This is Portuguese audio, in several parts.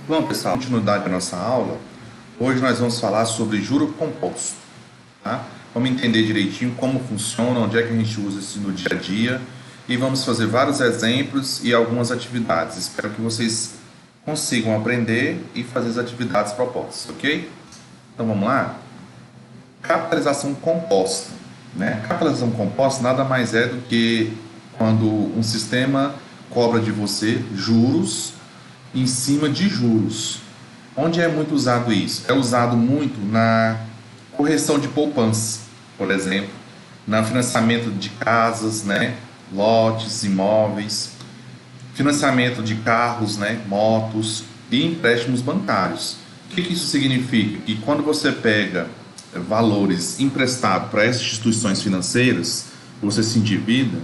Bom, pessoal, continuidade da nossa aula. Hoje nós vamos falar sobre juro composto, tá? Vamos entender direitinho como funciona, onde é que a gente usa isso no dia a dia e vamos fazer vários exemplos e algumas atividades. Espero que vocês consigam aprender e fazer as atividades propostas, ok? Então vamos lá? Capitalização composta, né? Capitalização composta nada mais é do que quando um sistema cobra de você juros em cima de juros. Onde é muito usado isso? É usado muito na correção de poupança, por exemplo, no financiamento de casas, né, lotes, imóveis, financiamento de carros, né, motos e empréstimos bancários. O que isso significa? Que quando você pega valores emprestados para essas instituições financeiras, você se endivida,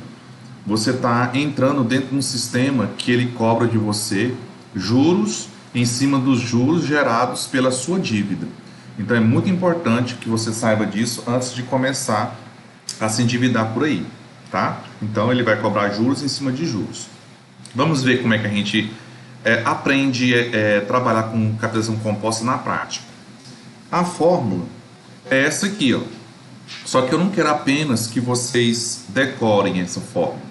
você está entrando dentro de um sistema que ele cobra de você juros em cima dos juros gerados pela sua dívida. Então é muito importante que você saiba disso antes de começar a se endividar por aí, tá? Então ele vai cobrar juros em cima de juros. Vamos ver como é que a gente aprende a trabalhar com capitalização composta na prática. A fórmula é essa aqui, ó. Só que eu não quero apenas que vocês decorem essa fórmula.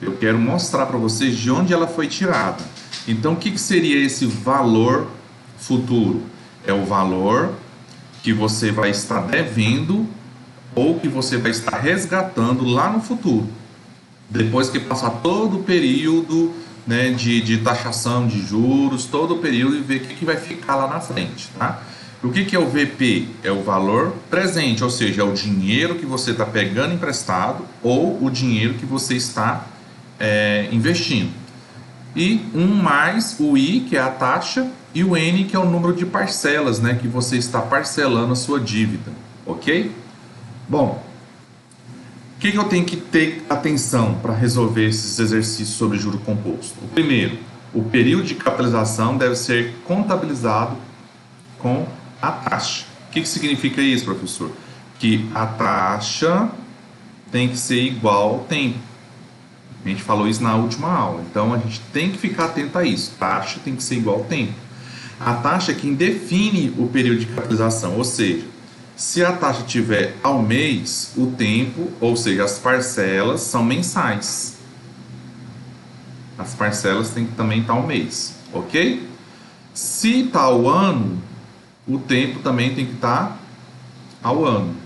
Eu quero mostrar para vocês de onde ela foi tirada. Então, o que seria esse valor futuro? É o valor que você vai estar devendo ou que você vai estar resgatando lá no futuro. Depois que passar todo o período, né, de taxação de juros, todo o período, e ver o que vai ficar lá na frente, tá? O que é o VP? É o valor presente, ou seja, é o dinheiro que você está pegando emprestado ou o dinheiro que você está investindo. E 1 mais o I, que é a taxa, e o N, que é o número de parcelas, né, que você está parcelando a sua dívida, ok? Bom, o que eu tenho que ter atenção para resolver esses exercícios sobre juro composto? O primeiro, o período de capitalização deve ser contabilizado com a taxa. O que significa isso, professor? Que a taxa tem que ser igual ao tempo. A gente falou isso na última aula, então a gente tem que ficar atento a isso. Taxa tem que ser igual ao tempo. A taxa é quem define o período de capitalização, ou seja, se a taxa tiver ao mês, o tempo, ou seja, as parcelas são mensais. As parcelas têm que também estar ao mês, ok? Se está ao ano, o tempo também tem que estar ao ano.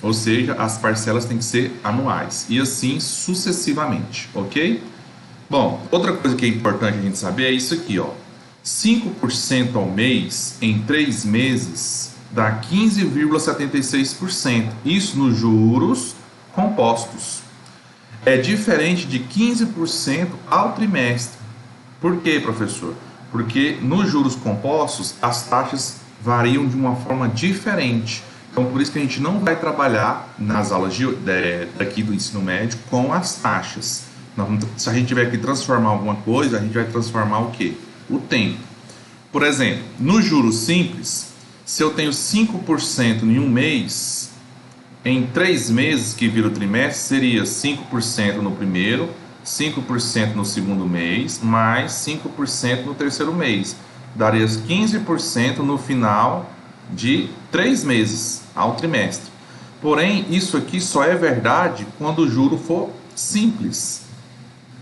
Ou seja, as parcelas têm que ser anuais. E assim sucessivamente, ok? Bom, outra coisa que é importante a gente saber é isso aqui, ó. 5% ao mês em 3 meses dá 15,76%. Isso nos juros compostos. É diferente de 15% ao trimestre. Por quê, professor? Porque nos juros compostos as taxas variam de uma forma diferente. Então, por isso que a gente não vai trabalhar nas aulas daqui do ensino médio com as taxas. Se a gente tiver que transformar alguma coisa, a gente vai transformar o quê? O tempo. Por exemplo, no juros simples, se eu tenho 5% em um mês, em 3 meses que vira o trimestre, seria 5% no primeiro, 5% no segundo mês, mais 5% no terceiro mês. Daria 15% no final de 3 meses ao trimestre. Porém, isso aqui só é verdade quando o juro for simples,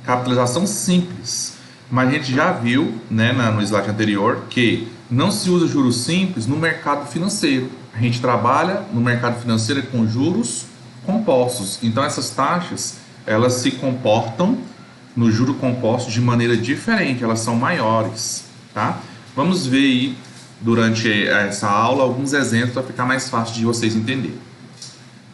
capitalização simples. Mas a gente já viu, né, no slide anterior, que não se usa juros simples no mercado financeiro. A gente trabalha no mercado financeiro com juros compostos. Então essas taxas, elas se comportam no juro composto de maneira diferente, elas são maiores, tá? Vamos ver aí durante essa aula alguns exemplos para ficar mais fácil de vocês entenderem.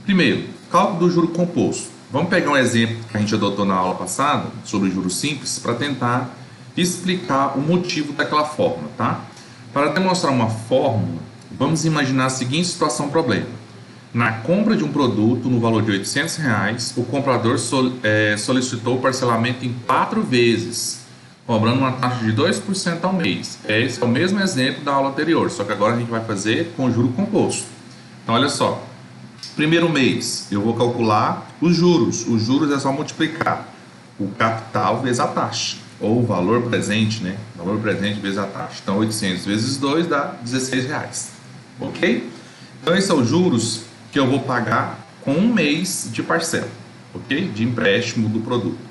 Primeiro, cálculo do juro composto. Vamos pegar um exemplo que a gente adotou na aula passada sobre juros simples para tentar explicar o motivo daquela fórmula, tá? Para demonstrar uma fórmula, vamos imaginar a seguinte situação problema. Na compra de um produto no valor de R$800, o comprador solicitou o parcelamento em 4 vezes, cobrando uma taxa de 2% ao mês. Esse é o mesmo exemplo da aula anterior, só que agora a gente vai fazer com juro composto. Então, olha só. Primeiro mês, eu vou calcular os juros. Os juros é só multiplicar o capital vezes a taxa. ou o valor presente, né? Valor presente vezes a taxa. Então, 800 vezes 2 dá R$16, ok? Então, esses são os juros que eu vou pagar com um mês de parcela, ok? De empréstimo do produto.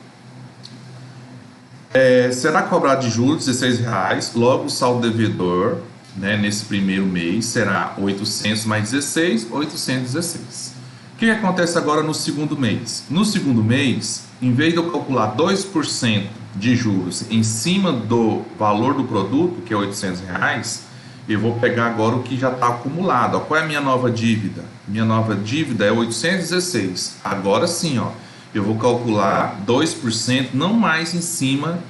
Será cobrado de juros R$16, logo o saldo devedor, né, nesse primeiro mês será 800 mais 16, 816. O que acontece agora no segundo mês? No segundo mês, em vez de eu calcular 2% de juros em cima do valor do produto, que é R$800, eu vou pegar agora o que já está acumulado. Ó, qual é a minha nova dívida? Minha nova dívida é 816. Agora sim, ó, eu vou calcular 2%, não mais em cima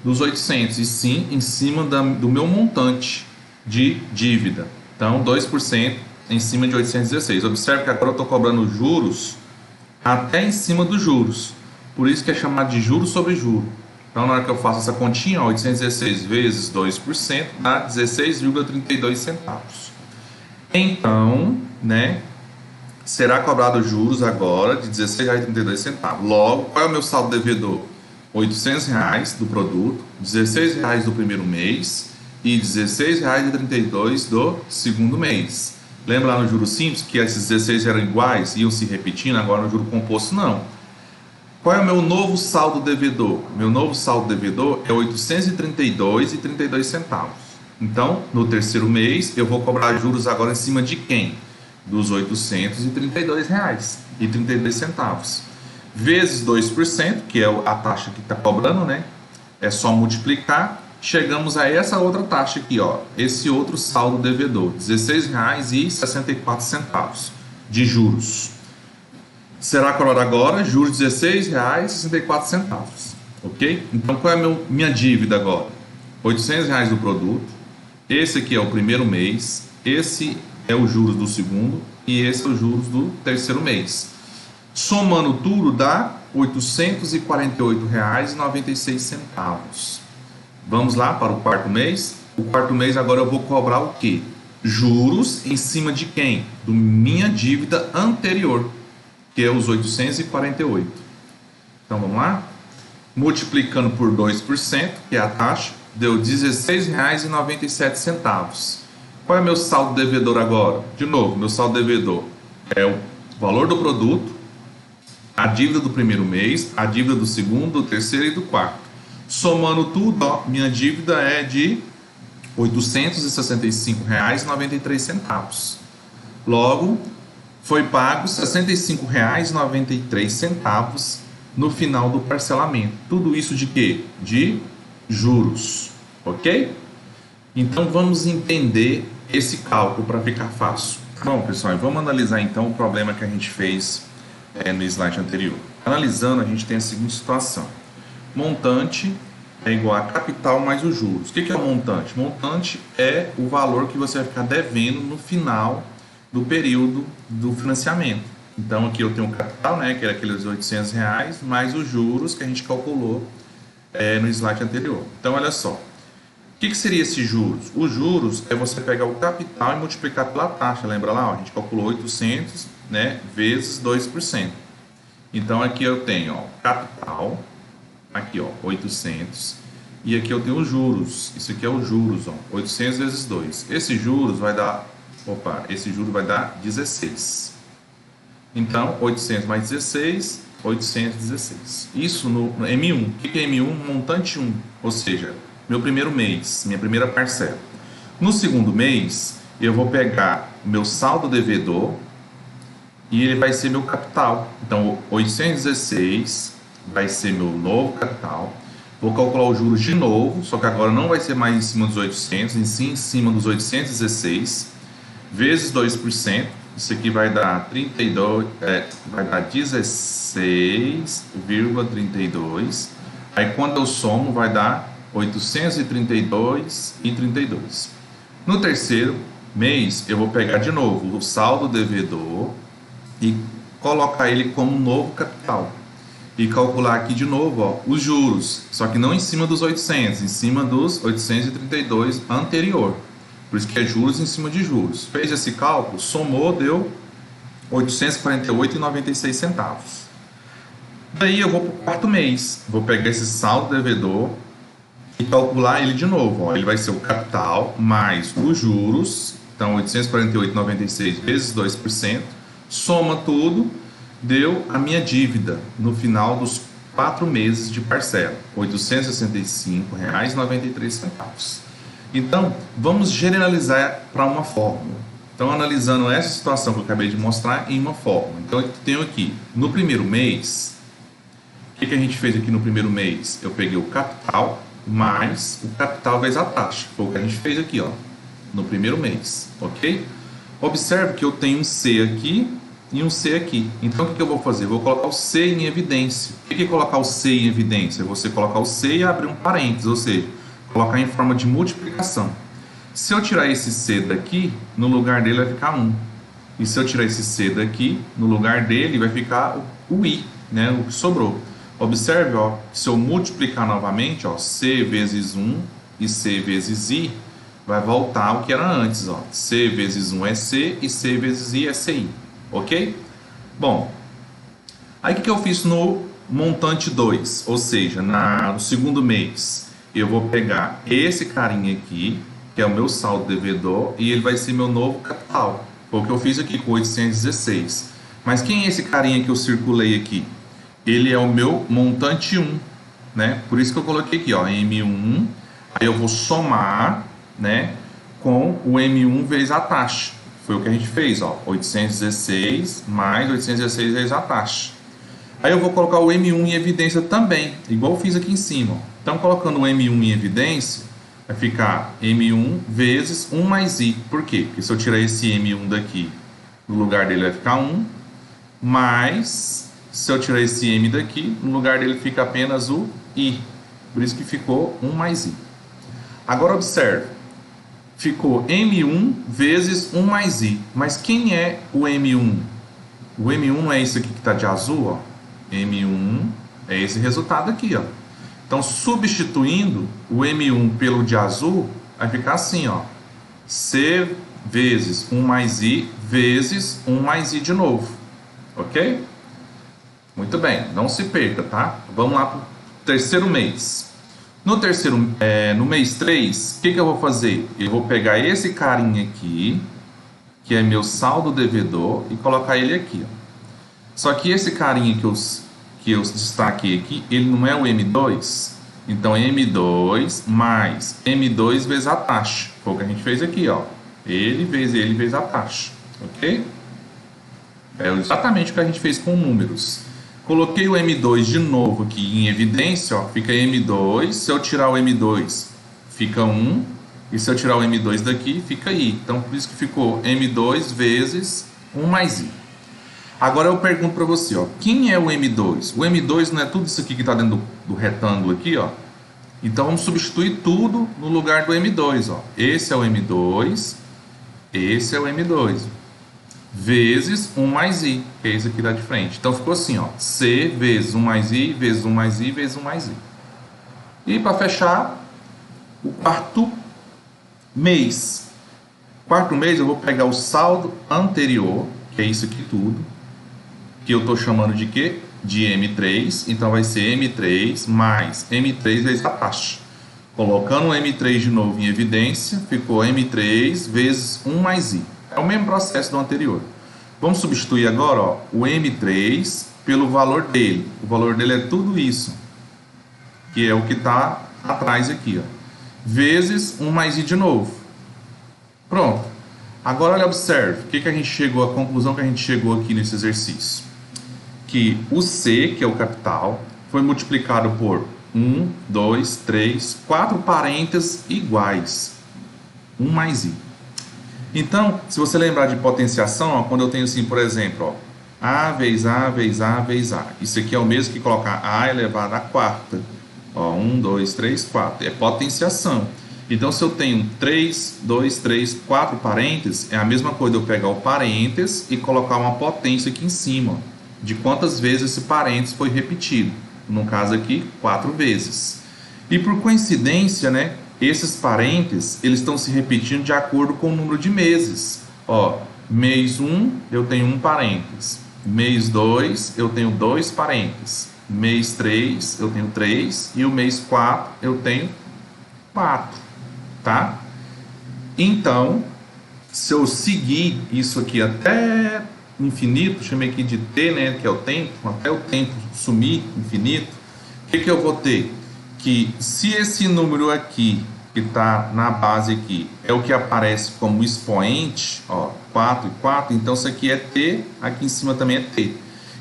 dos 800, e sim em cima do meu montante de dívida. Então, 2% em cima de 816. Observe que agora eu estou cobrando juros até em cima dos juros. Por isso que é chamado de juros sobre juros. Então, na hora que eu faço essa continha, ó, 816 vezes 2% dá 16,32 centavos. Então, né, será cobrado juros agora de R$16,32. Logo, qual é o meu saldo devedor? R$800 do produto, R$16 do primeiro mês e R$16,32 do segundo mês. Lembra lá no juro simples que esses 16 eram iguais, iam se repetindo, agora no juro composto não. Qual é o meu novo saldo devedor? Meu novo saldo devedor é R$832,32. Então, no terceiro mês, eu vou cobrar juros agora em cima de quem? Dos R$832,32. Vezes 2%, que é a taxa que está cobrando, né? É só multiplicar. Chegamos a essa outra taxa aqui, ó. Esse outro saldo devedor, R$16,64 de juros. Será cobrado agora juros de R$16,64, ok? Então, qual é a minha dívida agora? R$800 do produto. Esse aqui é o primeiro mês. Esse é o juros do segundo. E esse é o juros do terceiro mês. Somando tudo dá R$848,96. Vamos lá para o quarto mês. O quarto mês agora eu vou cobrar o quê? Juros em cima de quem? Da minha dívida anterior, que é os 848. Então vamos lá? Multiplicando por 2%, que é a taxa, deu R$16,97. Qual é meu saldo devedor agora? De novo, meu saldo devedor é o valor do produto, a dívida do primeiro mês, a dívida do segundo, do terceiro e do quarto. Somando tudo, ó, minha dívida é de R$865,93. Logo, foi pago R$65,93 no final do parcelamento. Tudo isso de quê? De juros, ok? Então, vamos entender esse cálculo para ficar fácil. Bom, pessoal, vamos analisar então o problema que a gente fez no slide anterior. Analisando, a gente tem a seguinte situação. Montante é igual a capital mais os juros. O que é o montante? Montante é o valor que você vai ficar devendo no final do período do financiamento. Então, aqui eu tenho o capital, né, que era aqueles R$800, mais os juros que a gente calculou no slide anterior. Então, olha só. O que seria esses juros? Os juros é você pegar o capital e multiplicar pela taxa. Lembra lá? Ó, a gente calculou 800, né, vezes 2%. Então, aqui eu tenho, ó, capital, aqui, ó, 800, e aqui eu tenho os juros. Isso aqui é os juros, ó, 800 vezes 2. Esse juros vai dar, esse juro vai dar 16. Então, 800 mais 16, 816. Isso no M1. O que é M1? Montante 1, ou seja, meu primeiro mês, minha primeira parcela. No segundo mês, eu vou pegar meu saldo devedor e ele vai ser meu capital. Então, 816 vai ser meu novo capital. Vou calcular os juros de novo, só que agora não vai ser mais em cima dos 800, e sim em cima dos 816, vezes 2%. Isso aqui vai dar 32, vai dar 16,32. Aí quando eu somo, vai dar 832,32. No terceiro mês, eu vou pegar de novo o saldo devedor e colocar ele como novo capital. E calcular aqui de novo, ó, os juros, só que não em cima dos 800, em cima dos 832 anterior. Por isso que é juros em cima de juros. Fez esse cálculo, somou, deu R$848,96. Daí eu vou para o quarto mês. Vou pegar esse saldo devedor e calcular ele de novo. Ó. Ele vai ser o capital mais os juros, então 848,96 vezes 2%, soma tudo, deu a minha dívida no final dos 4 meses de parcela, R$ 865,93. Então, vamos generalizar para uma fórmula. Então, analisando essa situação que eu acabei de mostrar em uma fórmula. Então, eu tenho aqui, no primeiro mês, o que a gente fez aqui no primeiro mês? Eu peguei o capital mais o capital vezes a taxa. Foi o que a gente fez aqui, ó, no primeiro mês, ok? Observe que eu tenho um C aqui e um C aqui. Então, o que eu vou fazer? Eu vou colocar o C em evidência. O que é colocar o C em evidência? Você colocar o C e abrir um parênteses, ou seja, colocar em forma de multiplicação. Se eu tirar esse C daqui, no lugar dele vai ficar 1. E se eu tirar esse C daqui, no lugar dele vai ficar o I, né, o que sobrou. Observe, ó, se eu multiplicar novamente, ó, C vezes 1 e C vezes I, vai voltar ao que era antes. Ó. C vezes 1 é C e C vezes I é CI. Ok? Bom, aí o que eu fiz no montante 2? Ou seja, no segundo mês, eu vou pegar esse carinha aqui, que é o meu saldo devedor, e ele vai ser meu novo capital. Foi o que eu fiz aqui com 816. Mas quem é esse carinha que eu circulei aqui? Ele é o meu montante 1, né? Por isso que eu coloquei aqui, ó, M1, aí eu vou somar, né, com o M1 vezes a taxa. Foi o que a gente fez, ó, 816 mais 816 vezes a taxa. Aí eu vou colocar o M1 em evidência também, igual eu fiz aqui em cima. Ó. Então, colocando o M1 em evidência, vai ficar M1 vezes 1 mais I. Por quê? Porque se eu tirar esse M1 daqui, no lugar dele vai ficar 1, mais, se eu tirar esse M daqui, no lugar dele fica apenas o I. Por isso que ficou 1 mais I. Agora, observe. Ficou M1 vezes 1 mais I. Mas quem é o M1? O M1 não é esse aqui que está de azul, ó. M1 é esse resultado aqui, ó. Então, substituindo o M1 pelo de azul, vai ficar assim, ó. C vezes 1 mais I vezes 1 mais I de novo. Ok? Muito bem, não se perca, tá? Vamos lá para o terceiro mês. No mês 3, o que eu vou fazer? Eu vou pegar esse carinha aqui, que é meu saldo devedor, e colocar ele aqui. Ó. Só que esse carinha que eu destaquei aqui, ele não é o M2. Então, M2 mais M2 vezes a taxa. Foi o que a gente fez aqui, ó. Ele vezes a taxa. Ok? É exatamente o que a gente fez com números. Coloquei o M2 de novo aqui em evidência, ó, fica M2, se eu tirar o M2 fica 1, e se eu tirar o M2 daqui fica I. Então por isso que ficou M2 vezes 1 mais I. Agora eu pergunto para você, ó, quem é o M2? O M2 não é tudo isso aqui que está dentro do retângulo aqui, ó. Então vamos substituir tudo no lugar do M2, ó. Esse é o M2, esse é o M2. Vezes 1 mais I, que é esse aqui da de frente. Então ficou assim, ó, C vezes 1 mais I, vezes 1 mais I, vezes 1 mais I. E para fechar, o quarto mês. Quarto mês eu vou pegar o saldo anterior, que é isso aqui tudo, que eu estou chamando de quê? De M3. Então vai ser M3 mais M3 vezes a taxa. Colocando o M3 de novo em evidência, ficou M3 vezes 1 mais I. É o mesmo processo do anterior. Vamos substituir agora, ó, o M3 pelo valor dele. O valor dele é tudo isso, que é o que está atrás aqui, ó, vezes 1 mais I de novo. Pronto. Agora, olha, observe. O que a gente chegou, a conclusão que a gente chegou aqui nesse exercício? Que o C, que é o capital, foi multiplicado por 1, 2, 3, 4 parênteses iguais. 1 mais I. Então, se você lembrar de potenciação, ó, quando eu tenho assim, por exemplo, ó, A vezes A vezes A vezes A. Isso aqui é o mesmo que colocar A elevado à quarta. Ó, 1, 2, 3, 4. É potenciação. Então, se eu tenho 3, 2, 3, 4 parênteses, é a mesma coisa eu pegar o parênteses e colocar uma potência aqui em cima, ó, de quantas vezes esse parênteses foi repetido. No caso aqui, 4 vezes. E por coincidência, né? Esses parênteses, eles estão se repetindo de acordo com o número de meses. Ó, mês 1, eu tenho 1 parênteses. Mês 2, eu tenho 2 parênteses. Mês 3, eu tenho 3. E o mês 4, eu tenho 4, tá? Então, se eu seguir isso aqui até infinito, chamei aqui de t, né, que é o tempo, até o tempo sumir infinito, o que eu vou ter? Que se esse número aqui, que está na base aqui, é o que aparece como expoente, ó, 4 e 4, então isso aqui é t, aqui em cima também é t.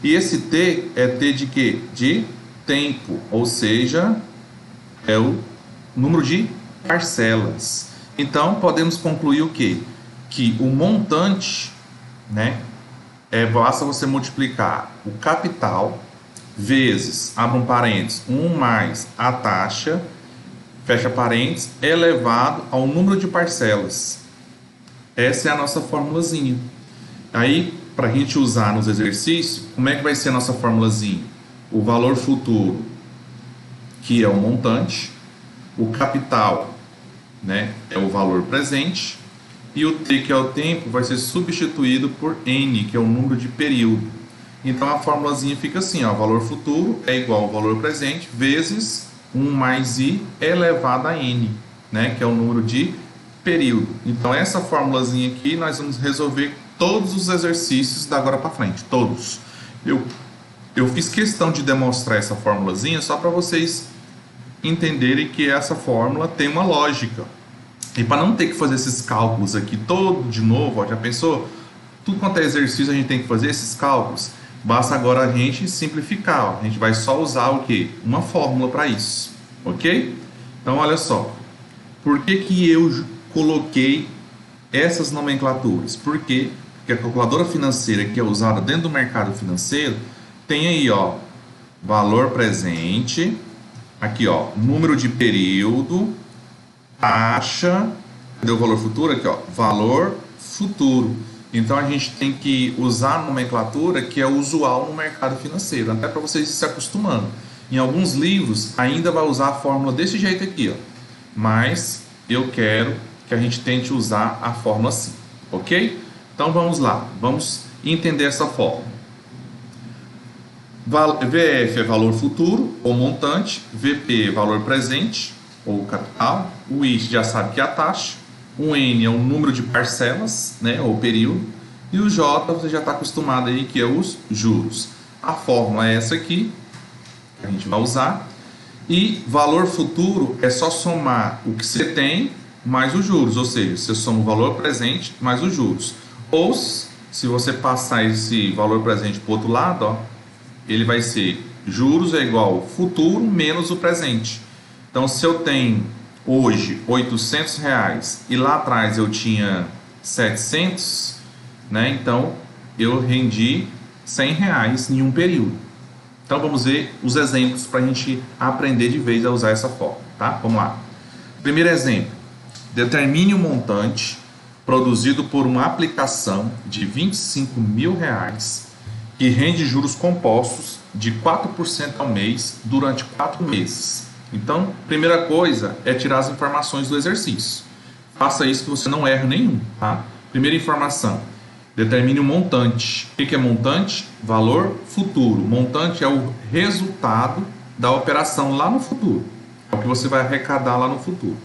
E esse t é t de quê? De tempo, ou seja, é o número de parcelas. Então, podemos concluir o quê? Que o montante, né, basta você multiplicar o capital vezes, abre um parênteses, 1 mais a taxa, fecha parênteses, elevado ao número de parcelas. Essa é a nossa formulazinha. Aí, para a gente usar nos exercícios, como é que vai ser a nossa formulazinha? O valor futuro, que é o montante, o capital, né, é o valor presente, e o t, que é o tempo, vai ser substituído por n, que é o número de período. Então a formulazinha fica assim, ó, valor futuro é igual ao valor presente vezes 1 mais i elevado a n, né, que é o número de período. Então essa formulazinha aqui nós vamos resolver todos os exercícios da agora para frente, todos. Eu fiz questão de demonstrar essa formulazinha só para vocês entenderem que essa fórmula tem uma lógica. E para não ter que fazer esses cálculos aqui todo de novo, ó, já pensou? Tudo quanto é exercício a gente tem que fazer esses cálculos. Basta agora a gente simplificar. Ó. A gente vai só usar o quê? Uma fórmula para isso. Ok? Então olha só. Por que eu coloquei essas nomenclaturas? Porque a calculadora financeira que é usada dentro do mercado financeiro tem aí, ó, valor presente, aqui, ó, número de período, taxa, cadê o valor futuro? Aqui, ó, valor futuro. Então a gente tem que usar a nomenclatura que é usual no mercado financeiro, até para vocês se acostumando. Em alguns livros ainda vai usar a fórmula desse jeito aqui, ó. Mas eu quero que a gente tente usar a fórmula assim, ok? Então vamos lá, vamos entender essa fórmula. VF é valor futuro ou montante, VP é valor presente ou capital, o I já sabe que é a taxa, o N é o número de parcelas, né, ou período, e o J você já está acostumado aí que é os juros. A fórmula é essa aqui, que a gente vai usar, e valor futuro é só somar o que você tem mais os juros, ou seja, você soma o valor presente mais os juros. Ou se você passar esse valor presente para o outro lado, ó, ele vai ser juros é igual futuro menos o presente. Então, se eu tenho hoje R$800 e lá atrás eu tinha 700, né? Então, eu rendi R$100 em um período. Então, vamos ver os exemplos para a gente aprender de vez a usar essa fórmula, tá? Vamos lá. Primeiro exemplo. Determine o montante produzido por uma aplicação de R$25.000 que rende juros compostos de 4% ao mês durante 4 meses. Então, primeira coisa é tirar as informações do exercício. Faça isso que você não erra nenhum, tá? Primeira informação, determine o montante. O que é montante? Valor futuro. Montante é o resultado da operação lá no futuro. É o que você vai arrecadar lá no futuro.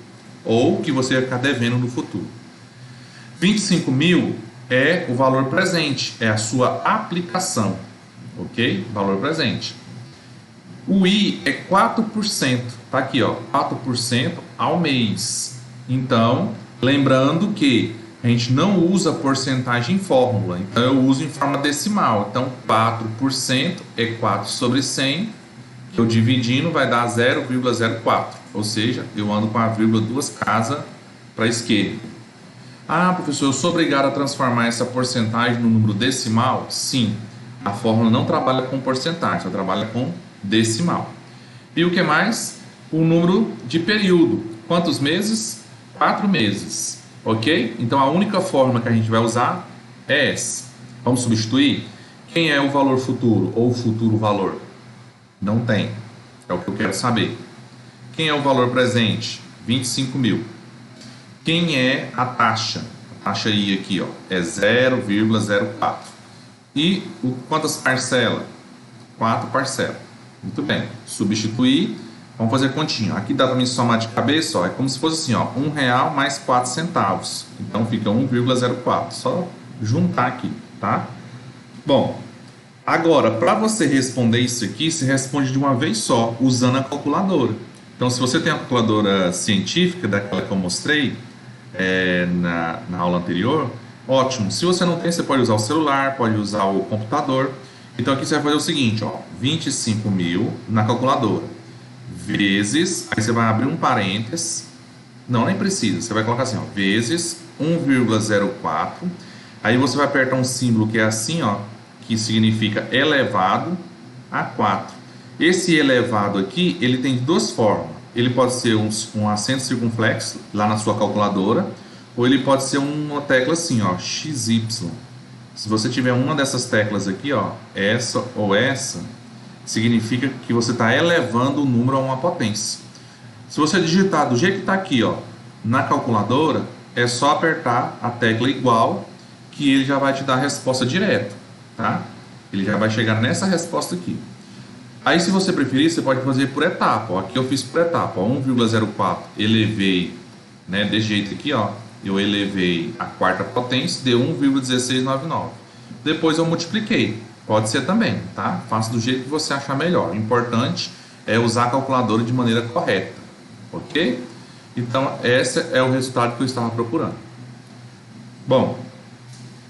Ou que você vai ficar devendo no futuro. 25 mil é o valor presente, é a sua aplicação, ok? Valor presente. O I é 4%, tá aqui, ó, 4% ao mês. Então, lembrando que a gente não usa porcentagem em fórmula, então eu uso em forma decimal. Então, 4% é 4 sobre 100, que eu dividindo vai dar 0,04, ou seja, eu ando com a vírgula 2 casas para a esquerda. Ah, professor, eu sou obrigado a transformar essa porcentagem no número decimal? Sim, a fórmula não trabalha com porcentagem, ela trabalha com decimal. E o que mais? O número de período. Quantos meses? 4 meses, ok? Então a única fórmula que a gente vai usar é essa. Vamos substituir? Quem é o valor futuro ou o futuro valor? Não tem, é o que eu quero saber. Quem é o valor presente? 25 mil. Quem é a taxa? A taxa I aqui, ó, é 0,04. E quantas parcelas? 4 parcelas. Muito bem. Substituir Vamos fazer continha. Aqui dá para mim somar de cabeça, ó, é como se fosse assim, ó, R$ 1 mais 4 centavos. Então fica 1,04. Só juntar aqui, tá? Bom, agora, para você responder isso aqui, você responde de uma vez só, usando a calculadora. Então, se você tem a calculadora científica, daquela que eu mostrei na aula anterior, ótimo. Se você não tem, você pode usar o celular, pode usar o computador. Então, aqui você vai fazer o seguinte, ó, 25 mil na calculadora, vezes, aí você vai abrir um parênteses, não, nem precisa, você vai colocar assim, ó, vezes 1,04, aí você vai apertar um símbolo que é assim, ó, que significa elevado a 4. Esse elevado aqui, ele tem duas formas. Ele pode ser um acento circunflexo lá na sua calculadora, ou ele pode ser uma tecla assim, ó, XY. Se você tiver uma dessas teclas aqui, ó, essa ou essa, significa que você está elevando o número a uma potência. Se você digitar do jeito que está aqui, ó, na calculadora, é só apertar a tecla igual, que ele já vai te dar a resposta direto, tá? Ele já vai chegar nessa resposta aqui. Aí, se você preferir, você pode fazer por etapa. Ó. Aqui eu fiz por etapa. 1,04 elevei, né, desse jeito aqui, ó. Eu elevei a quarta potência, deu 1,1699. Depois eu multipliquei. Pode ser também, tá? Faça do jeito que você achar melhor. O importante é usar a calculadora de maneira correta, ok? Então, esse é o resultado que eu estava procurando. Bom,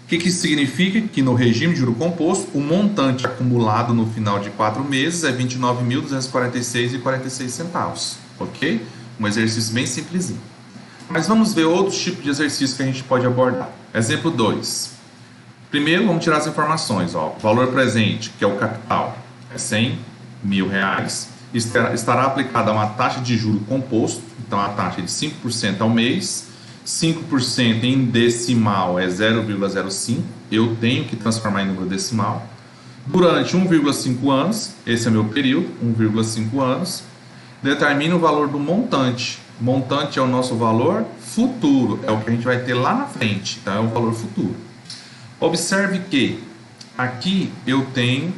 o que isso significa? Que no regime de juro composto, o montante acumulado no final de 4 meses é R$ 29.246,46, ok? Um exercício bem simplesinho. Mas vamos ver outros tipos de exercícios que a gente pode abordar. Exemplo 2. Primeiro, vamos tirar as informações. Ó. Valor presente, que é o capital, é R$ 100.000. Estará aplicada uma taxa de juro composto, então a taxa é de 5% ao mês. 5% em decimal é 0,05. Eu tenho que transformar em número decimal. Durante 1,5 anos, esse é meu período, 1,5 anos. Determina o valor do montante. Montante é o nosso valor futuro, é o que a gente vai ter lá na frente, então é o valor futuro. Observe que aqui eu tenho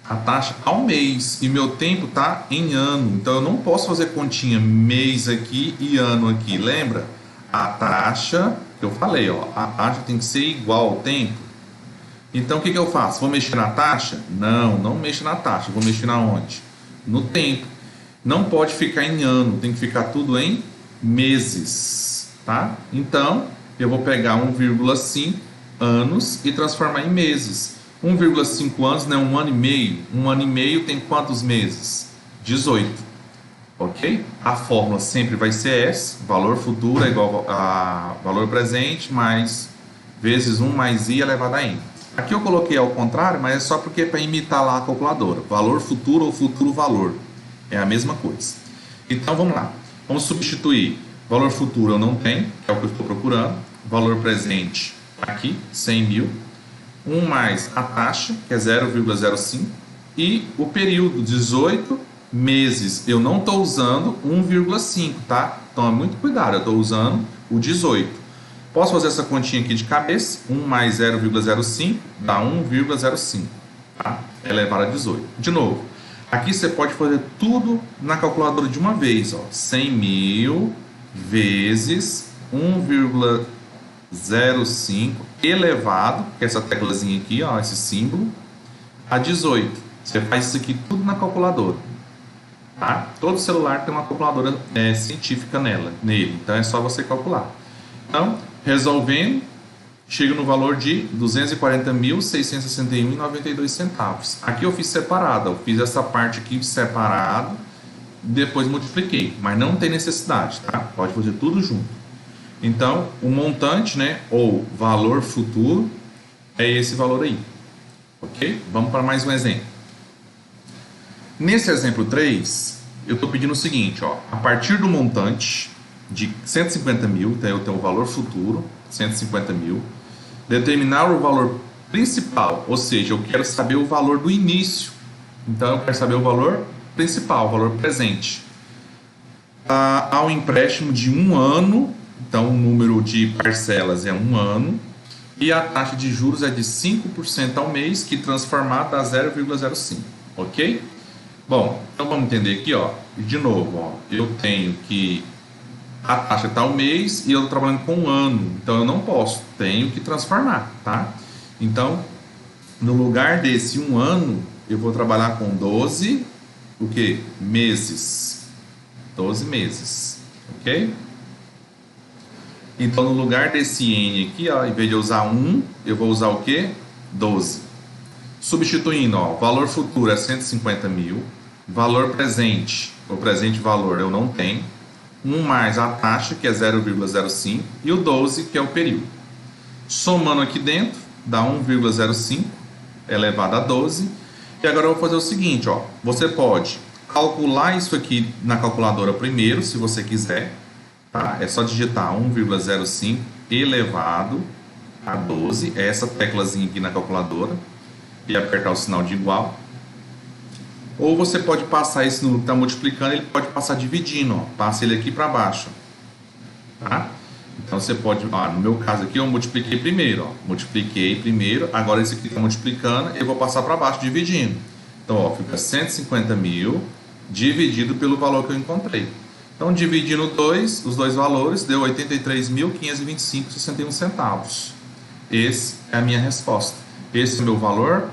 a taxa ao mês e meu tempo está em ano, então eu não posso fazer continha mês aqui e ano aqui, lembra? A taxa, que eu falei, ó, a taxa tem que ser igual ao tempo. Então o que eu faço? Vou mexer na taxa? Não mexo na taxa, vou mexer na onde? No tempo. Não pode ficar em ano, tem que ficar tudo em meses, tá? Então, eu vou pegar 1,5 anos e transformar em meses. 1,5 anos não é um ano e meio. Um ano e meio tem quantos meses? 18, ok? A fórmula sempre vai ser essa, valor futuro é igual a valor presente mais vezes 1 mais i elevado a n. Aqui eu coloquei ao contrário, mas é só porque é para imitar lá a calculadora. Valor futuro ou futuro valor. É a mesma coisa. Então vamos lá. Vamos substituir. Valor futuro eu não tenho, que é o que eu estou procurando. Valor presente aqui, 100 mil. 1 mais a taxa, que é 0,05. E o período, 18 meses. Eu não estou usando 1,5, tá? Então, muito cuidado, eu estou usando o 18. Posso fazer essa continha aqui de cabeça. 1 mais 0,05 dá 1,05, tá? Elevado a 18. De novo. Aqui você pode fazer tudo na calculadora de uma vez, ó. 100 mil vezes 1,05 elevado, que é essa teclazinha aqui, ó, esse símbolo, a 18. Você faz isso aqui tudo na calculadora, tá? Todo celular tem uma calculadora científica nele, então é só você calcular. Então, resolvendo, chega no valor de R$ 240.661,92. Aqui eu fiz separado, eu fiz essa parte aqui separado, depois multipliquei, mas não tem necessidade, tá? Pode fazer tudo junto. Então, o montante, né, ou valor futuro, é esse valor aí, ok? Vamos para mais um exemplo. Nesse exemplo 3, eu estou pedindo o seguinte, ó, a partir do montante de 150 mil, então eu tenho o valor futuro, 150 mil, determinar o valor principal, ou seja, eu quero saber o valor do início, então eu quero saber o valor principal, o valor presente. Há um empréstimo de 1 ano, então o número de parcelas é 1 ano, e a taxa de juros é de 5% ao mês, que transformado dá 0,05, ok? Bom, então vamos entender aqui, ó, E de novo, ó, eu tenho que a taxa está o mês e eu estou trabalhando com um ano, então eu não posso, tenho que transformar, tá? Então, no lugar desse um ano, eu vou trabalhar com 12, o que? Meses. 12 meses, ok? Então, no lugar desse N aqui, ó, em vez de eu usar 1, eu vou usar o que? 12. Substituindo, ó, valor futuro é 150 mil, valor presente, o presente valor eu não tenho, 1 mais a taxa, que é 0,05, e o 12, que é o período. Somando aqui dentro, dá 1,05 elevado a 12. E agora eu vou fazer o seguinte, ó, você pode calcular isso aqui na calculadora primeiro, se você quiser, tá? É só digitar 1,05 elevado a 12, é essa teclazinha aqui na calculadora, e apertar o sinal de igual. Ou você pode passar esse número que está multiplicando, ele pode passar dividindo, ó, passa ele aqui para baixo, tá? Então você pode, ó, no meu caso aqui eu multipliquei primeiro, ó, multipliquei primeiro, agora esse aqui está multiplicando, eu vou passar para baixo dividindo. Então, ó, fica 150 mil dividido pelo valor que eu encontrei. Então, dividindo os dois valores, deu 83.525,61 centavos. Esse é a minha resposta. Esse é o meu valor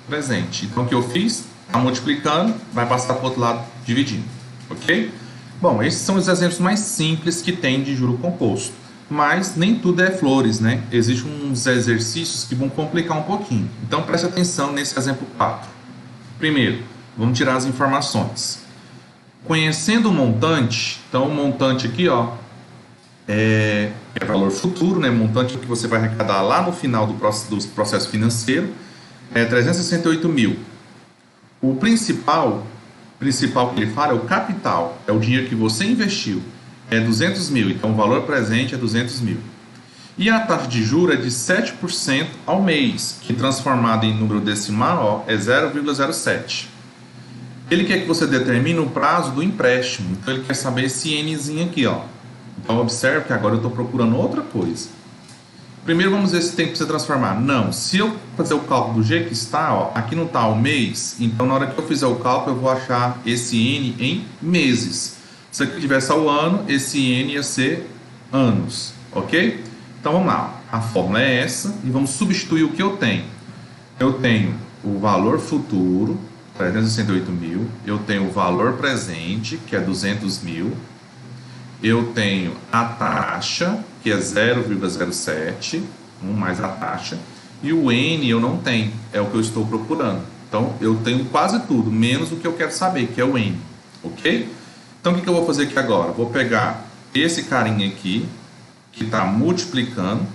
presente. Então, o que eu fiz? Está multiplicando, vai passar para o outro lado dividindo. Ok? Bom, esses são os exemplos mais simples que tem de juro composto. Mas nem tudo é flores, né? Existem uns exercícios que vão complicar um pouquinho. Então, preste atenção nesse exemplo 4. Primeiro, vamos tirar as informações. Conhecendo o montante, então o montante aqui, ó, é valor futuro, né? Montante que você vai arrecadar lá no final do processo financeiro, é 368 mil. O principal que ele fala é o capital, é o dinheiro que você investiu, é 200 mil, então o valor presente é 200 mil. E a taxa de juros é de 7% ao mês, que transformado em número decimal, ó, é 0,07. Ele quer que você determine o prazo do empréstimo, então ele quer saber esse Nzinho aqui, ó. Então observe que agora eu estou procurando outra coisa. Primeiro vamos ver se tem que você transformar. Não, se eu fazer o cálculo do jeito que está, ó, aqui não está o mês, então na hora que eu fizer o cálculo eu vou achar esse N em meses. Se aqui tivesse ao ano, esse N ia ser anos, ok? Então vamos lá, a fórmula é essa e vamos substituir o que eu tenho. Eu tenho o valor futuro, 368 mil, eu tenho o valor presente, que é 200 mil, eu tenho a taxa, que é 0,07, 1 mais a taxa, e o N eu não tenho, é o que eu estou procurando. Então eu tenho quase tudo, menos o que eu quero saber, que é o N, ok? Então o que eu vou fazer aqui agora? Vou pegar esse carinha aqui, que está multiplicando,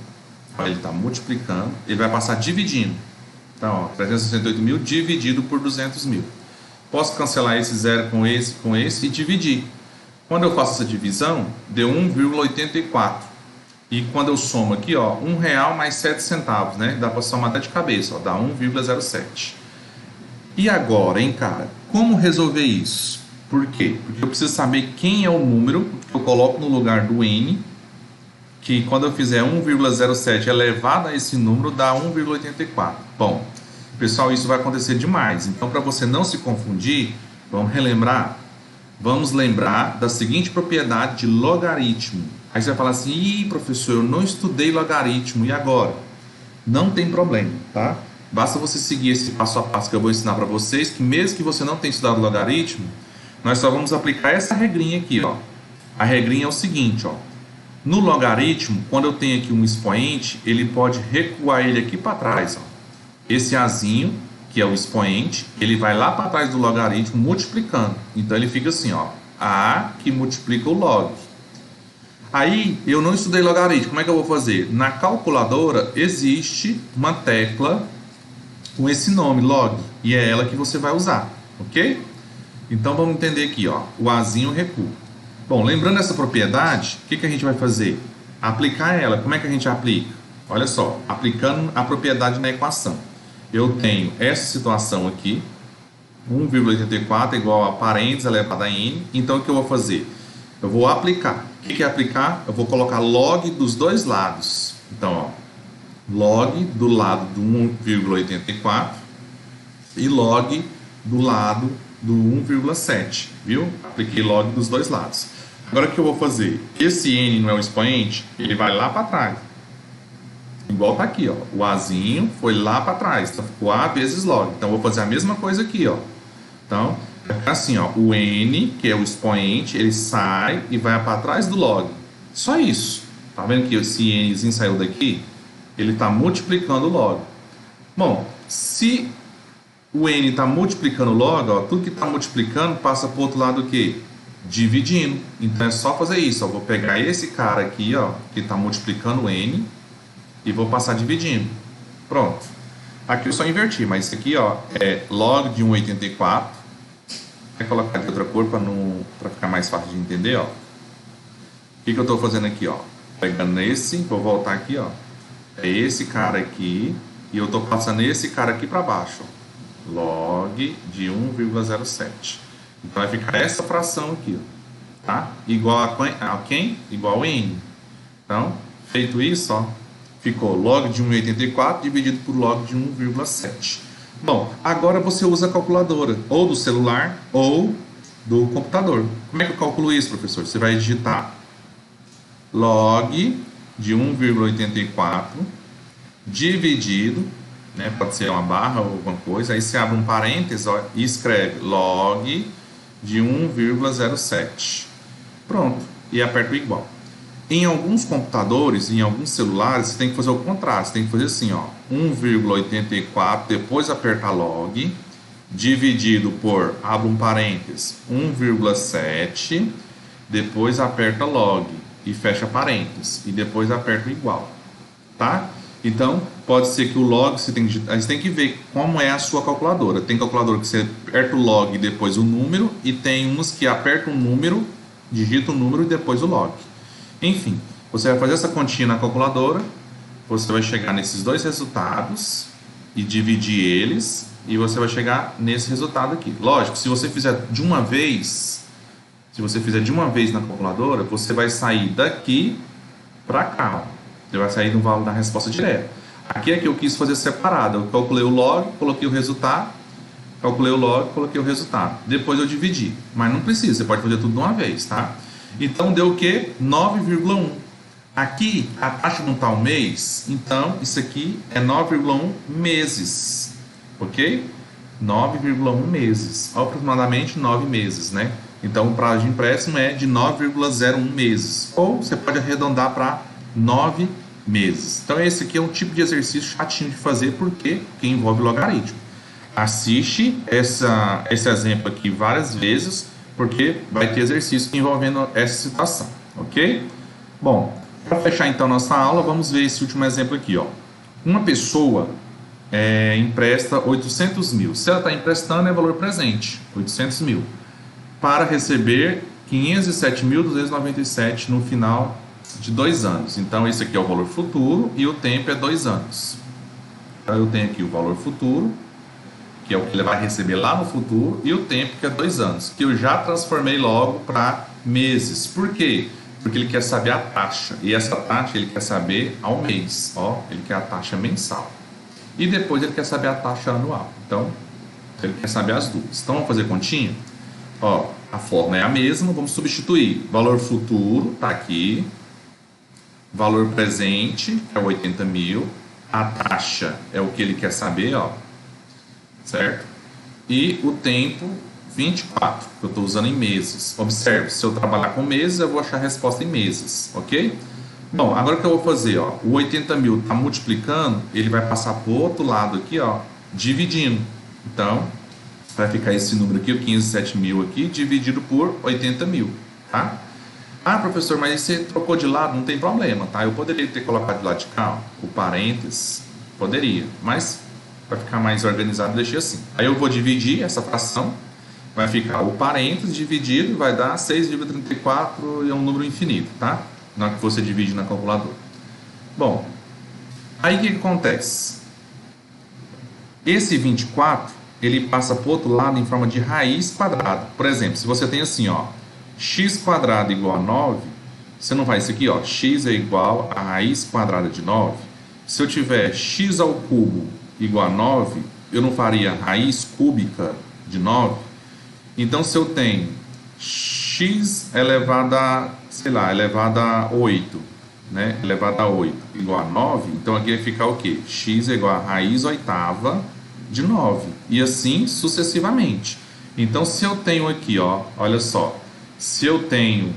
olha, ele está multiplicando, ele vai passar dividindo. Então, ó, 368 mil dividido por 200 mil. Posso cancelar esse zero com esse e dividir. Quando eu faço essa divisão, deu 1,84. E quando eu somo aqui, ó, R$1 mais 7 centavos, né? Dá para somar até de cabeça, ó, dá 1,07. E agora, hein, cara? Como resolver isso? Por quê? Porque eu preciso saber quem é o número que eu coloco no lugar do N, que quando eu fizer 1,07 elevado a esse número, dá 1,84. Bom, pessoal, isso vai acontecer demais. Então, para você não se confundir, vamos relembrar. Vamos lembrar da seguinte propriedade de logaritmo. Aí você vai falar assim, ih, professor, eu não estudei logaritmo, e agora? Não tem problema, tá? Basta você seguir esse passo a passo que eu vou ensinar para vocês, que mesmo que você não tenha estudado logaritmo, nós só vamos aplicar essa regrinha aqui, ó. A regrinha é o seguinte, ó. No logaritmo, quando eu tenho aqui um expoente, ele pode recuar ele aqui para trás, ó. Esse Azinho, que é o expoente, ele vai lá para trás do logaritmo multiplicando. Então ele fica assim, ó, A que multiplica o log. Aí eu não estudei logaritmo, como é que eu vou fazer? Na calculadora existe uma tecla com esse nome, log, e é ela que você vai usar, ok? Então vamos entender aqui, ó, o Azinho recua. Bom, lembrando essa propriedade, o que a gente vai fazer? Aplicar ela. Como é que a gente aplica? Olha só, aplicando a propriedade na equação. Eu tenho essa situação aqui, 1,84 igual a parênteses elevado a n. Então, o que eu vou fazer? Eu vou aplicar. O que é aplicar? Eu vou colocar log dos dois lados. Então, ó, log do lado do 1,84 e log do lado do 1,7. viu? Apliquei log dos dois lados. Agora o que eu vou fazer? Esse n não é o expoente, ele vai lá para trás. Igual tá aqui, ó. O azinho foi lá para trás, então ficou a vezes log. Então eu vou fazer a mesma coisa aqui, ó. Então, vai ficar assim, ó. O n, que é o expoente, ele sai e vai para trás do log. Só isso. Tá vendo que esse nzinho saiu daqui? Ele está multiplicando o log. Bom, se o n está multiplicando o log, ó, tudo que está multiplicando passa para o outro lado o quê? Dividindo. Então é só fazer isso. Ó. Vou pegar esse cara aqui, ó, que está multiplicando o n, e vou passar dividindo. Pronto. Aqui eu só inverti, mas isso aqui, ó, é log de 1,84. Vou colocar de outra cor para ficar mais fácil de entender, ó. O que eu estou fazendo aqui, ó? Pegando esse, vou voltar aqui, ó. É esse cara aqui, e eu estou passando esse cara aqui para baixo, ó. Log de 1,07. Então vai ficar essa fração aqui, ó, tá? Igual a quem? Igual a n. Então, feito isso, ó, ficou log de 1,84 dividido por log de 1,7. Bom, agora você usa a calculadora, ou do celular, ou do computador. Como é que eu calculo isso, professor? Você vai digitar log de 1,84 dividido, né, pode ser uma barra ou alguma coisa, aí você abre um parênteses, ó, e escreve log de 1,07. Pronto, e aperta o igual. Em alguns computadores, em alguns celulares, você tem que fazer o contrário. Você tem que fazer assim, ó, 1,84, depois apertar log, dividido por, abre um parênteses, 1,7, depois aperta log e fecha parênteses, e depois aperta o igual, tá? Então, pode ser que o log, você tem que ver como é a sua calculadora. Tem calculadora que você aperta o log e depois o número, e tem uns que aperta o número, digita o número e depois o log. Enfim, você vai fazer essa continha na calculadora, você vai chegar nesses dois resultados e dividir eles, e você vai chegar nesse resultado aqui. Lógico, se você fizer de uma vez na calculadora, você vai sair daqui para cá. Você vai sair do valor da resposta direta. Aqui é que eu quis fazer separado. Eu calculei o log, coloquei o resultado, calculei o log, coloquei o resultado. Depois eu dividi. Mas não precisa, você pode fazer tudo de uma vez, tá? Então deu o quê? 9,1. Aqui a taxa não está ao mês, então isso aqui é 9,1 meses, ok? 9,1 meses, aproximadamente 9 meses, né? Então o prazo de empréstimo é de 9,01 meses, ou você pode arredondar para 9 meses. Então esse aqui é um tipo de exercício chatinho de fazer, porque envolve logaritmo. Assiste esse exemplo aqui várias vezes, porque vai ter exercício envolvendo essa situação, ok? Bom, para fechar então nossa aula, vamos ver esse último exemplo aqui, ó. Uma pessoa empresta 800 mil. Se ela está emprestando, é valor presente, 800 mil, para receber 507.297 no final de 2 anos. Então, esse aqui é o valor futuro e o tempo é 2 anos. Então, eu tenho aqui o valor futuro, que é o que ele vai receber lá no futuro, e o tempo, que é 2 anos, que eu já transformei logo para meses. Por quê? Porque ele quer saber a taxa, e essa taxa ele quer saber ao mês, ó, ele quer a taxa mensal. E depois ele quer saber a taxa anual. Então, ele quer saber as duas. Então, vamos fazer continha? Ó, a fórmula é a mesma, vamos substituir. Valor futuro, está aqui. Valor presente, que é 80 mil. A taxa é o que ele quer saber, ó. Certo? E o tempo, 24, que eu estou usando em meses. Observe, se eu trabalhar com meses, eu vou achar a resposta em meses, ok? Bom, agora o que eu vou fazer, ó, o 80 mil está multiplicando, ele vai passar para o outro lado aqui, ó, dividindo. Então, vai ficar esse número aqui, o 507 mil aqui, dividido por 80 mil, tá? Ah, professor, mas você trocou de lado, não tem problema, tá? Eu poderia ter colocado de lado de cá, ó, o parênteses, poderia, mas para ficar mais organizado, deixei assim. Aí eu vou dividir essa fração, vai ficar o parênteses dividido, vai dar 6,34 e é um número infinito, tá? Na hora que você divide na calculadora. Bom, aí o que acontece? Esse 24, ele passa para o outro lado em forma de raiz quadrada. Por exemplo, se você tem assim, ó, x quadrado igual a 9, você não vai isso aqui, ó, x é igual a raiz quadrada de 9. Se eu tiver x ao cubo igual a 9, eu não faria raiz cúbica de 9. Então, se eu tenho x elevado a, sei lá, elevado a 8, né? Elevado a 8 igual a 9, então aqui vai ficar o quê? X é igual a raiz oitava de 9, e assim sucessivamente. Então, se eu tenho aqui, ó, olha só, se eu tenho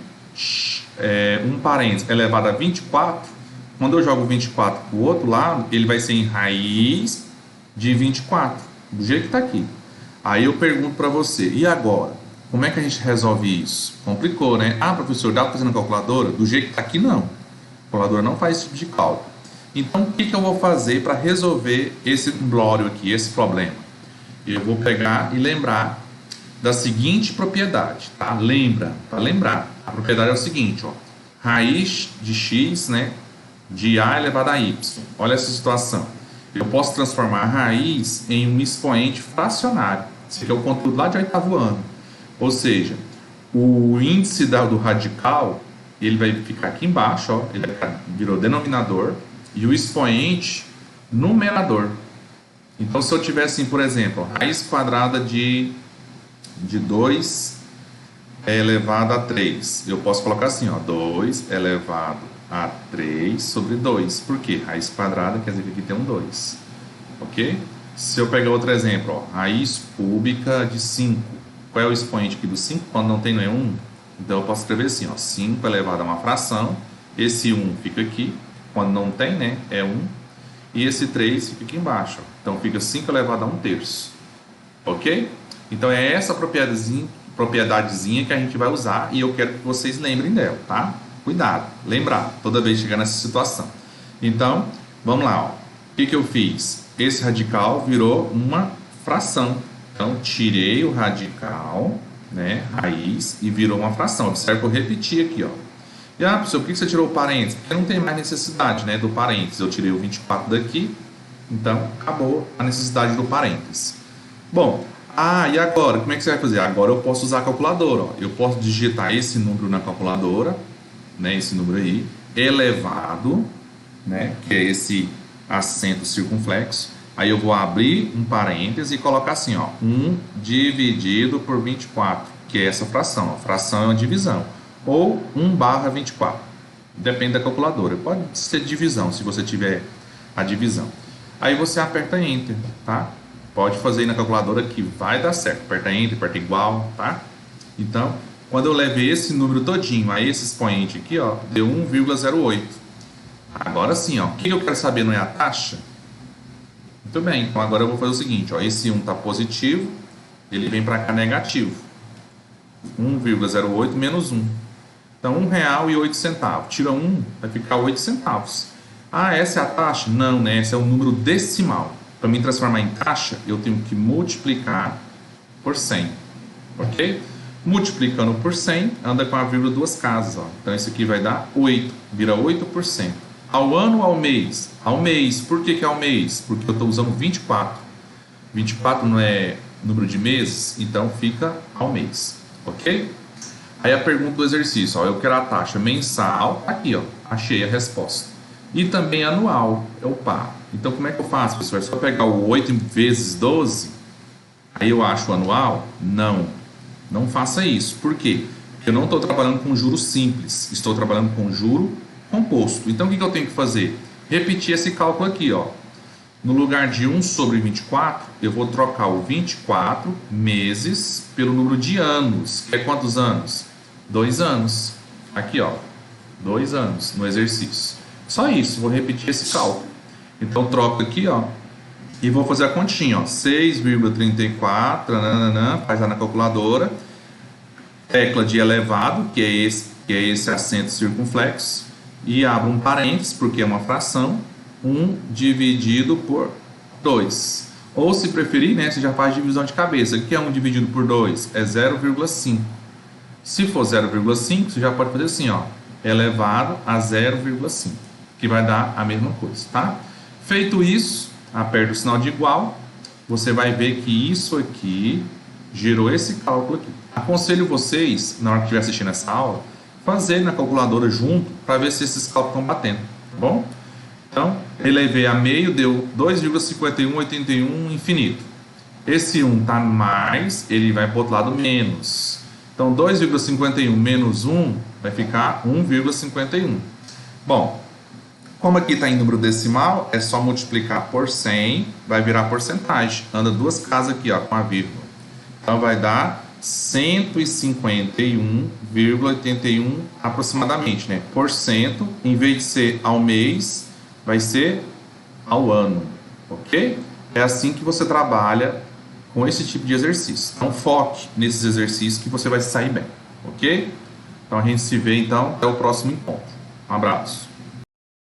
um parênteses elevado a 24, quando eu jogo 24 para o outro lado, ele vai ser em raiz de 24, do jeito que está aqui. Aí eu pergunto para você, e agora? Como é que a gente resolve isso? Complicou, né? Ah, professor, dá para fazer na calculadora? Do jeito que está aqui, não. A calculadora não faz esse tipo de cálculo. Então, o que eu vou fazer para resolver esse imbróglio aqui, esse problema? Eu vou pegar e lembrar da seguinte propriedade, tá? Lembra, para lembrar. A propriedade é o seguinte, ó. Raiz de x, né? De a elevado a y. Olha essa situação. Eu posso transformar a raiz em um expoente fracionário. Esse aqui é o conteúdo lá de oitavo ano. Ou seja, o índice do radical, ele vai ficar aqui embaixo, ó, ele virou denominador, e o expoente numerador. Então, se eu tivesse, assim, por exemplo, raiz quadrada de 2 elevado a 3, eu posso colocar assim, ó, 2 elevado a 3 sobre 2. Por quê? Raiz quadrada quer dizer que aqui tem um 2. Ok? Se eu pegar outro exemplo, ó, raiz cúbica de 5. Qual é o expoente aqui do 5? Quando não tem nenhum, então eu posso escrever assim, ó, 5 elevado a uma fração. Esse 1 fica aqui. Quando não tem, né, é 1. E esse 3 fica aqui embaixo. Ó. Então fica 5 elevado a 1/3. Ok? Então é essa propriedadezinha que a gente vai usar e eu quero que vocês lembrem dela, tá? Cuidado, lembrar, toda vez que chegar nessa situação. Então, vamos lá, ó. O que eu fiz? Esse radical virou uma fração. Então, tirei o radical, né, raiz, e virou uma fração. Observe que eu repeti aqui, ó. E, professor, por que você tirou o parênteses? Porque não tem mais necessidade, né, do parênteses. Eu tirei o 24 daqui, então acabou a necessidade do parênteses. Bom, e agora? Como é que você vai fazer? Agora eu posso usar a calculadora, ó. Eu posso digitar esse número na calculadora, né, esse número aí, elevado, né, que é esse acento circunflexo. Aí eu vou abrir um parêntese e colocar assim, ó, 1 dividido por 24, que é essa fração. A fração é uma divisão. Ou 1/24. Depende da calculadora. Pode ser divisão, se você tiver a divisão. Aí você aperta Enter, tá? Pode fazer aí na calculadora que vai dar certo. Aperta Enter, aperta igual, tá? Então, quando eu levei esse número todinho a esse expoente aqui, ó, deu 1,08. Agora sim, ó, o que eu quero saber não é a taxa? Muito bem, então agora eu vou fazer o seguinte, ó, esse 1 está positivo, ele vem para cá negativo. 1,08 menos 1. Então, R$1,08. Tira 1, vai ficar 8 centavos. Essa é a taxa? Não, né? Esse é o número decimal. Para me transformar em taxa, eu tenho que multiplicar por 100. Ok? Multiplicando por 100, anda com a vírgula duas casas. Ó. Então, isso aqui vai dar 8. Vira 8%. Ao ano ou ao mês? Ao mês. Por que ao mês? Porque eu estou usando 24. 24 não é número de meses, então fica ao mês. Ok? Aí a pergunta do exercício, ó, eu quero a taxa mensal, aqui, ó, achei a resposta. E também anual, opa. Então como é que eu faço, professor? É só pegar o 8 vezes 12, aí eu acho o anual? Não, não faça isso. Por quê? Porque eu não estou trabalhando com juro simples, estou trabalhando com juro composto. Então o que eu tenho que fazer? Repetir esse cálculo aqui, ó. No lugar de 1 sobre 24, eu vou trocar o 24 meses pelo número de anos. Que é quantos anos? 2 anos. Aqui, ó. 2 anos no exercício. Só isso, vou repetir esse cálculo. Então, troco aqui, ó. E vou fazer a continha, ó. 6,34, faz lá na calculadora. Tecla de elevado, que é esse acento circunflexo. E abro um parênteses, porque é uma fração. 1 dividido por 2. Ou se preferir, né, você já faz divisão de cabeça. O que é 1 dividido por 2? É 0,5. Se for 0,5, você já pode fazer assim, ó, elevado a 0,5, que vai dar a mesma coisa, tá? Feito isso, aperta o sinal de igual, você vai ver que isso aqui gerou esse cálculo aqui. Aconselho vocês, na hora que estiver assistindo essa aula, fazer na calculadora junto, para ver se esses cálculos estão batendo, tá bom? Então, elevei a meio, deu 2,5181 infinito. Esse 1 está mais, ele vai para o outro lado menos. Então, 2,51 menos 1 vai ficar 1,51. Bom, como aqui está em número decimal, é só multiplicar por 100, vai virar porcentagem. Anda duas casas aqui, ó, com a vírgula. Então, vai dar 151,81 aproximadamente, né? Por cento, em vez de ser ao mês, vai ser ao ano, ok? É assim que você trabalha com esse tipo de exercício. Então, foque nesses exercícios que você vai sair bem, ok? Então, a gente se vê, então, até o próximo encontro. Um abraço.